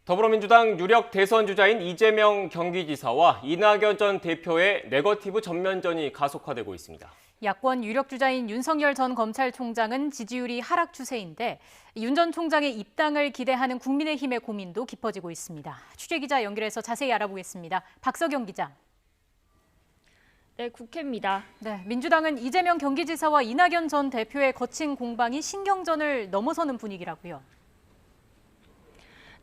더불어민주당 유력 대선 주자인 이재명 경기지사와 이낙연 전 대표의 네거티브 전면전이 가속화되고 있습니다. 야권 유력 주자인 윤석열 전 검찰총장은 지지율이 하락 추세인데 윤 전 총장의 입당을 기대하는 국민의힘의 고민도 깊어지고 있습니다. 취재기자 연결해서 자세히 알아보겠습니다. 박석영 기자. 네, 국회입니다. 네, 민주당은 이재명 경기지사와 이낙연 전 대표의 거친 공방이 신경전을 넘어서는 분위기라고요.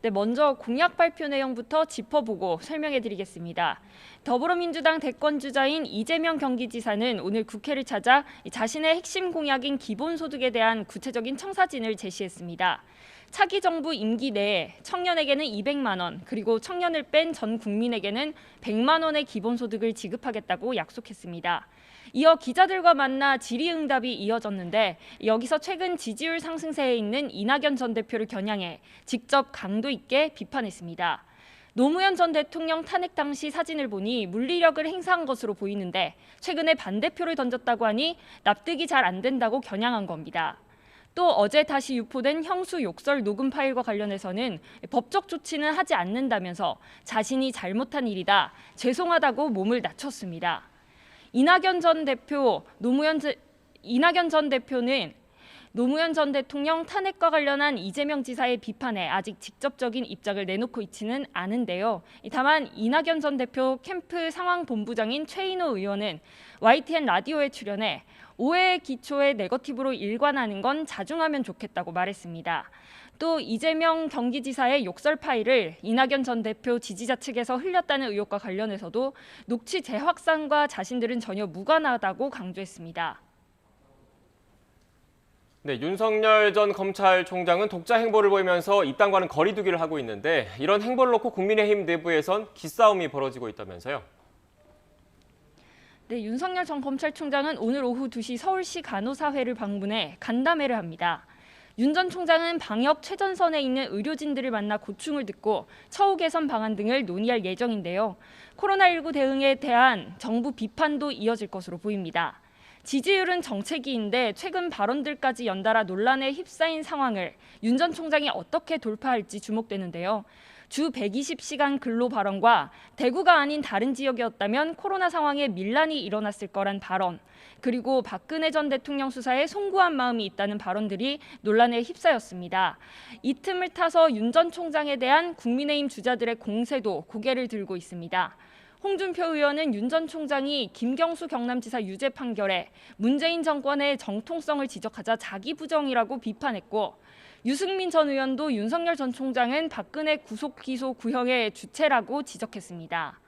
네, 먼저 공약 발표 내용부터 짚어보고 설명해드리겠습니다. 더불어민주당 대권 주자인 이재명 경기지사는 오늘 국회를 찾아 자신의 핵심 공약인 기본소득에 대한 구체적인 청사진을 제시했습니다. 차기 정부 임기 내에 청년에게는 200만 원, 그리고 청년을 뺀 전 국민에게는 100만 원의 기본소득을 지급하겠다고 약속했습니다. 이어 기자들과 만나 질의응답이 이어졌는데 여기서 최근 지지율 상승세에 있는 이낙연 전 대표를 겨냥해 직접 강도 있게 비판했습니다. 노무현 전 대통령 탄핵 당시 사진을 보니 물리력을 행사한 것으로 보이는데 최근에 반대표를 던졌다고 하니 납득이 잘 안 된다고 겨냥한 겁니다. 또 어제 다시 유포된 형수 욕설 녹음 파일과 관련해서는 법적 조치는 하지 않는다면서 자신이 잘못한 일이다, 죄송하다고 몸을 낮췄습니다. 이낙연 전 대표는 노무현 전 대통령 탄핵과 관련한 이재명 지사의 비판에 아직 직접적인 입장을 내놓고 있지는 않은데요. 다만 이낙연 전 대표 캠프 상황본부장인 최인호 의원은 YTN 라디오에 출연해 오해의 기초에 네거티브로 일관하는 건 자중하면 좋겠다고 말했습니다. 또 이재명 경기지사의 욕설 파일을 이낙연 전 대표 지지자 측에서 흘렸다는 의혹과 관련해서도 녹취 재확산과 자신들은 전혀 무관하다고 강조했습니다. 네, 윤석열 전 검찰총장은 독자 행보를 보이면서 입당과는 거리 두기를 하고 있는데 이런 행보를 놓고 국민의힘 내부에선 기싸움이 벌어지고 있다면서요. 네, 윤석열 전 검찰총장은 오늘 오후 2시 서울시 간호사회를 방문해 간담회를 합니다. 윤 전 총장은 방역 최전선에 있는 의료진들을 만나 고충을 듣고 처우 개선 방안 등을 논의할 예정인데요. 코로나19 대응에 대한 정부 비판도 이어질 것으로 보입니다. 지지율은 정체기인데 최근 발언들까지 연달아 논란에 휩싸인 상황을 윤 전 총장이 어떻게 돌파할지 주목되는데요. 주 120시간 근로 발언과 대구가 아닌 다른 지역이었다면 코로나 상황에 밀란이 일어났을 거란 발언, 그리고 박근혜 전 대통령 수사에 송구한 마음이 있다는 발언들이 논란에 휩싸였습니다. 이 틈을 타서 윤 전 총장에 대한 국민의힘 주자들의 공세도 고개를 들고 있습니다. 홍준표 의원은 윤 전 총장이 김경수 경남지사 유죄 판결에 문재인 정권의 정통성을 지적하자 자기 부정이라고 비판했고, 유승민 전 의원도 윤석열 전 총장은 박근혜 구속기소 구형의 주체라고 지적했습니다.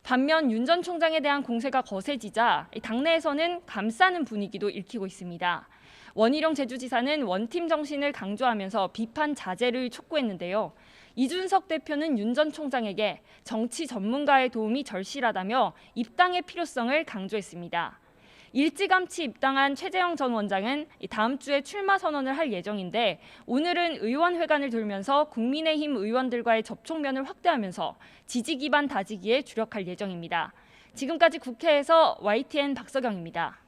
반면 윤 전 총장에 대한 공세가 거세지자 당내에서는 감싸는 분위기도 읽히고 있습니다. 원희룡 제주지사는 원팀 정신을 강조하면서 비판 자제를 촉구했는데요. 이준석 대표는 윤 전 총장에게 정치 전문가의 도움이 절실하다며 입당의 필요성을 강조했습니다. 일찌감치 입당한 최재형 전 원장은 다음 주에 출마 선언을 할 예정인데 오늘은 의원회관을 돌면서 국민의힘 의원들과의 접촉면을 확대하면서 지지 기반 다지기에 주력할 예정입니다. 지금까지 국회에서 YTN 박석영입니다.